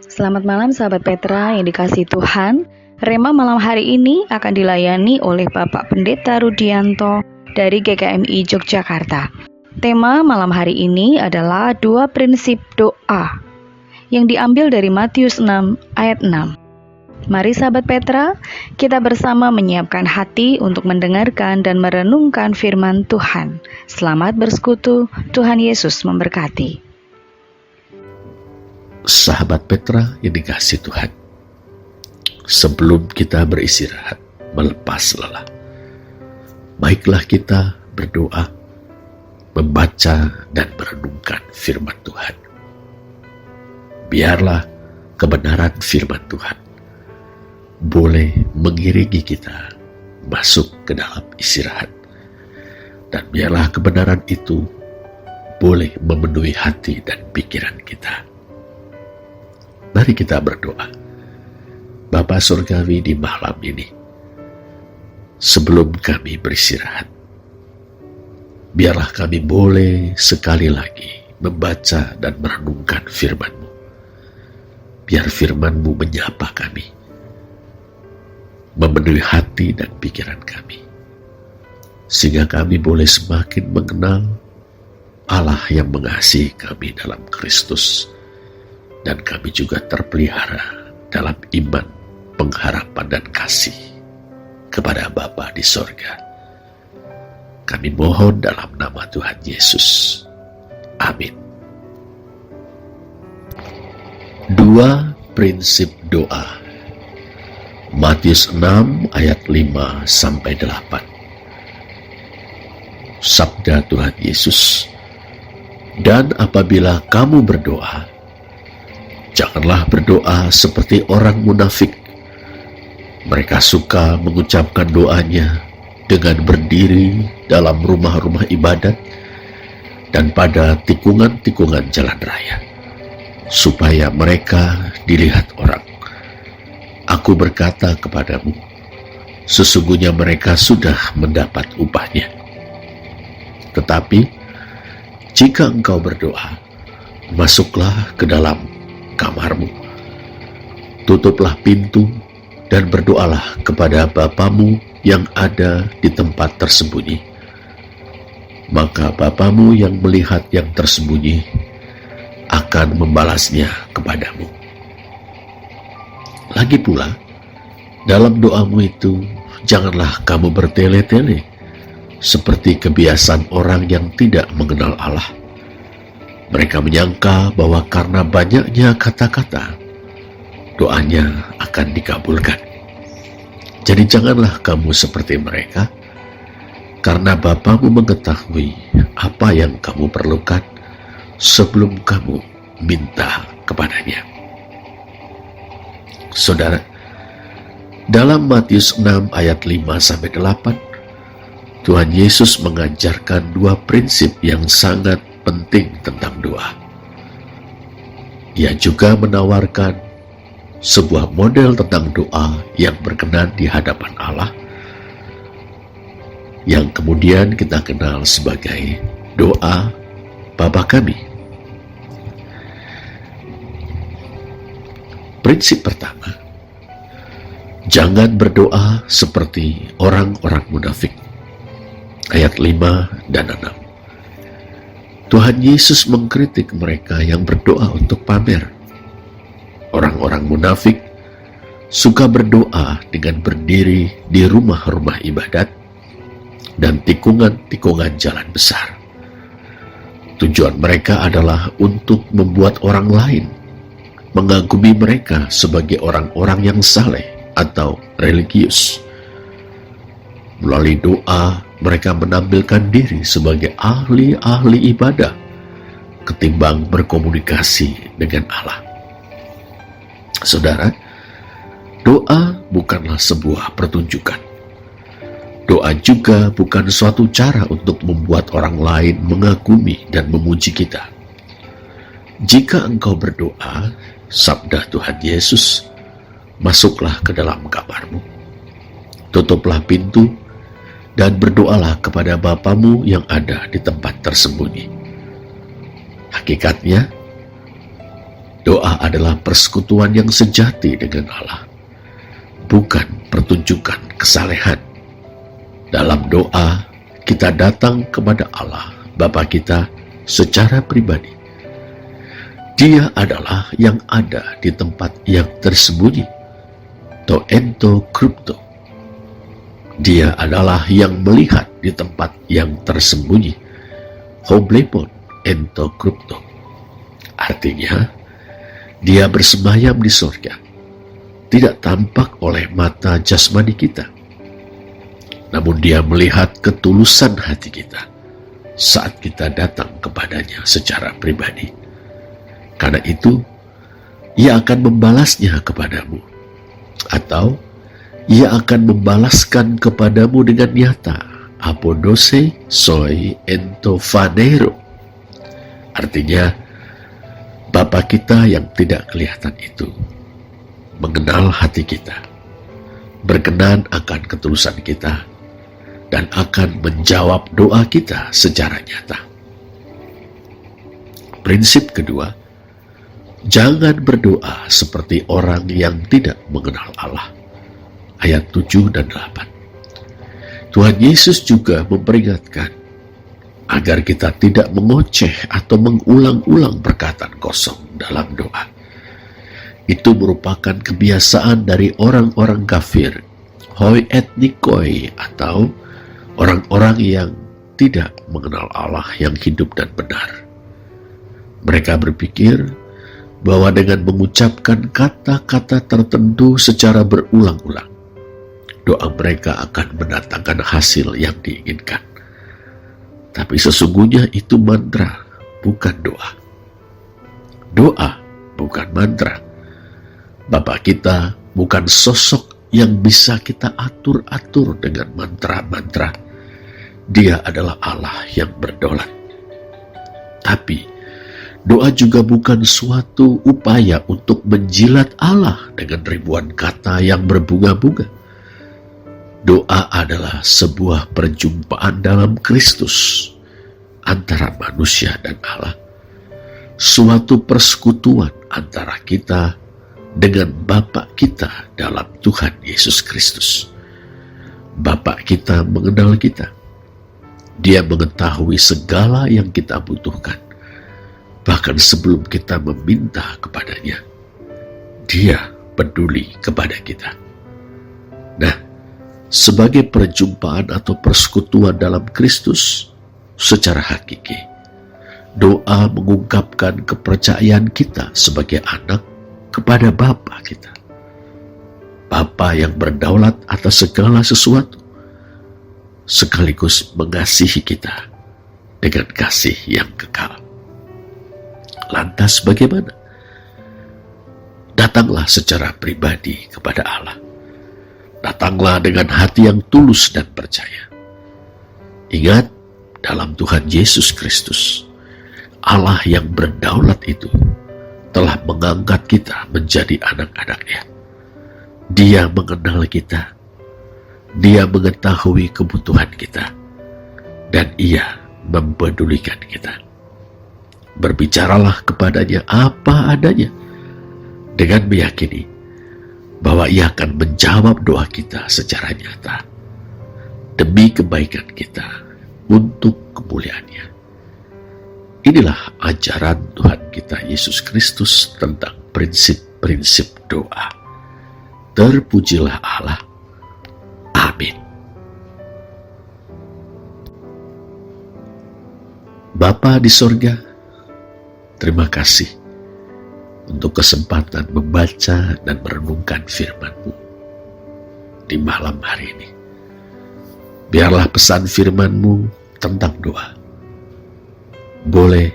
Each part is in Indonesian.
Selamat malam sahabat Petra yang dikasihi Tuhan. Rema malam hari ini akan dilayani oleh Bapak Pendeta Rudianto dari GKMI Yogyakarta. Tema malam hari ini adalah 2 prinsip doa yang diambil dari Matius 6 ayat 6. Mari sahabat Petra, kita bersama menyiapkan hati untuk mendengarkan dan merenungkan firman Tuhan. Selamat bersekutu, Tuhan Yesus memberkati. Sahabat Petra yang dikasihi Tuhan, sebelum kita beristirahat melepas lelah, baiklah kita berdoa, membaca dan merenungkan firman Tuhan. Biarlah kebenaran firman Tuhan boleh mengiringi kita masuk ke dalam istirahat, dan biarlah kebenaran itu boleh memenuhi hati dan pikiran kita. Mari kita berdoa. Bapa Surgawi di malam ini, sebelum kami beristirahat, biarlah kami boleh sekali lagi membaca dan merenungkan firman-Mu. Biar firman-Mu menyapa kami, memenuhi hati dan pikiran kami, sehingga kami boleh semakin mengenal Allah yang mengasihi kami dalam Kristus, dan kami juga terpelihara dalam iman, pengharapan, dan kasih kepada Bapa di sorga. Kami mohon dalam nama Tuhan Yesus. Amin. 2 prinsip doa. Matius 6 ayat 5-8. Sabda Tuhan Yesus, "Dan apabila kamu berdoa, janganlah berdoa seperti orang munafik. Mereka suka mengucapkan doanya dengan berdiri dalam rumah-rumah ibadat dan pada tikungan-tikungan jalan raya, supaya mereka dilihat orang. Aku berkata kepadamu, sesungguhnya mereka sudah mendapat upahnya. Tetapi jika engkau berdoa, masuklah ke dalam kamarmu, tutuplah pintu, dan berdoalah kepada Bapamu yang ada di tempat tersembunyi. Maka Bapamu yang melihat yang tersembunyi akan membalasnya kepadamu. Lagi pula, dalam doamu itu, janganlah kamu bertele-tele, seperti kebiasaan orang yang tidak mengenal Allah. Mereka menyangka bahwa karena banyaknya kata-kata, doanya akan dikabulkan. Jadi janganlah kamu seperti mereka, karena Bapamu mengetahui apa yang kamu perlukan sebelum kamu minta kepadanya." Saudara, dalam Matius 6 ayat 5-8, Tuhan Yesus mengajarkan 2 prinsip yang sangat penting tentang doa. Ia juga menawarkan sebuah model tentang doa yang berkenan di hadapan Allah, yang kemudian kita kenal sebagai doa Bapa Kami. Prinsip pertama, jangan berdoa seperti orang-orang munafik. Ayat 5 dan 6. Tuhan Yesus mengkritik mereka yang berdoa untuk pamer. Orang-orang munafik suka berdoa dengan berdiri di rumah-rumah ibadat dan tikungan-tikungan jalan besar. Tujuan mereka adalah untuk membuat orang lain mengagumi mereka sebagai orang-orang yang saleh atau religius. Melalui doa, mereka menampilkan diri sebagai ahli-ahli ibadah ketimbang berkomunikasi dengan Allah. Saudara, doa bukanlah sebuah pertunjukan. Doa juga bukan suatu cara untuk membuat orang lain mengagumi dan memuji kita. Jika engkau berdoa, sabda Tuhan Yesus, masuklah ke dalam kamarmu, tutuplah pintu, dan berdoalah kepada Bapamu yang ada di tempat tersembunyi. Hakikatnya, Doa adalah persekutuan yang sejati dengan Allah, bukan pertunjukan kesalehan. Dalam doa, kita datang kepada Allah, Bapa kita, secara pribadi. Dia adalah yang ada di tempat yang tersembunyi, to ento krypto. Dia adalah yang melihat di tempat yang tersembunyi, hoblepon ento krypto. Artinya, dia bersemayam di surga, tidak tampak oleh mata jasmani kita. Namun dia melihat ketulusan hati kita saat kita datang kepadanya secara pribadi. Karena itu, ia akan membalasnya kepadamu, atau ia akan membalaskan kepadamu dengan nyata, apodose soi ento fanero. Artinya, Bapa kita yang tidak kelihatan itu mengenal hati kita, berkenan akan ketulusan kita, dan akan menjawab doa kita secara nyata. Prinsip kedua, jangan berdoa seperti orang yang tidak mengenal Allah. Ayat 7 dan 8. Tuhan Yesus juga memperingatkan agar kita tidak mengoceh atau mengulang-ulang perkataan kosong dalam doa. Itu merupakan kebiasaan dari orang-orang kafir, hoi etnikoi, atau orang-orang yang tidak mengenal Allah yang hidup dan benar. Mereka berpikir bahwa dengan mengucapkan kata-kata tertentu secara berulang-ulang, doa mereka akan mendatangkan hasil yang diinginkan. Tapi sesungguhnya itu mantra, bukan doa. Doa bukan mantra. Bapa kita bukan sosok yang bisa kita atur-atur dengan mantra-mantra. Dia adalah Allah yang berdaulat. Tapi doa juga bukan suatu upaya untuk menjilat Allah dengan ribuan kata yang berbunga-bunga. Doa adalah sebuah perjumpaan dalam Kristus antara manusia dan Allah. Suatu persekutuan antara kita dengan Bapa kita dalam Tuhan Yesus Kristus. Bapa kita mengenal kita. Dia mengetahui segala yang kita butuhkan. Bahkan sebelum kita meminta kepadanya, Dia peduli kepada kita. Nah, sebagai perjumpaan atau persekutuan dalam Kristus secara hakiki, doa mengungkapkan kepercayaan kita sebagai anak kepada Bapa kita. Bapa yang berdaulat atas segala sesuatu, sekaligus mengasihi kita dengan kasih yang kekal. Lantas bagaimana? Datanglah secara pribadi kepada Allah. Datanglah dengan hati yang tulus dan percaya. Ingat, dalam Tuhan Yesus Kristus, Allah yang berdaulat itu telah mengangkat kita menjadi anak-anak-Nya. Dia mengenal kita. Dia mengetahui kebutuhan kita. Dan Ia mempedulikan kita. Berbicaralah kepadanya apa adanya, dengan meyakini bahwa Ia akan menjawab doa kita secara nyata demi kebaikan kita untuk kemuliaan-Nya. Inilah ajaran Tuhan kita Yesus Kristus tentang prinsip-prinsip doa. Terpujilah Allah. Amin. Bapa di sorga, terima kasih untuk kesempatan membaca dan merenungkan firman-Mu di malam hari ini. Biarlah pesan firman-Mu tentang doa boleh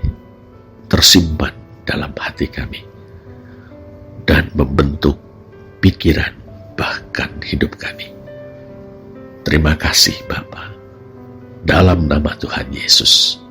tersimpan dalam hati kami dan membentuk pikiran bahkan hidup kami. Terima kasih Bapa, dalam nama Tuhan Yesus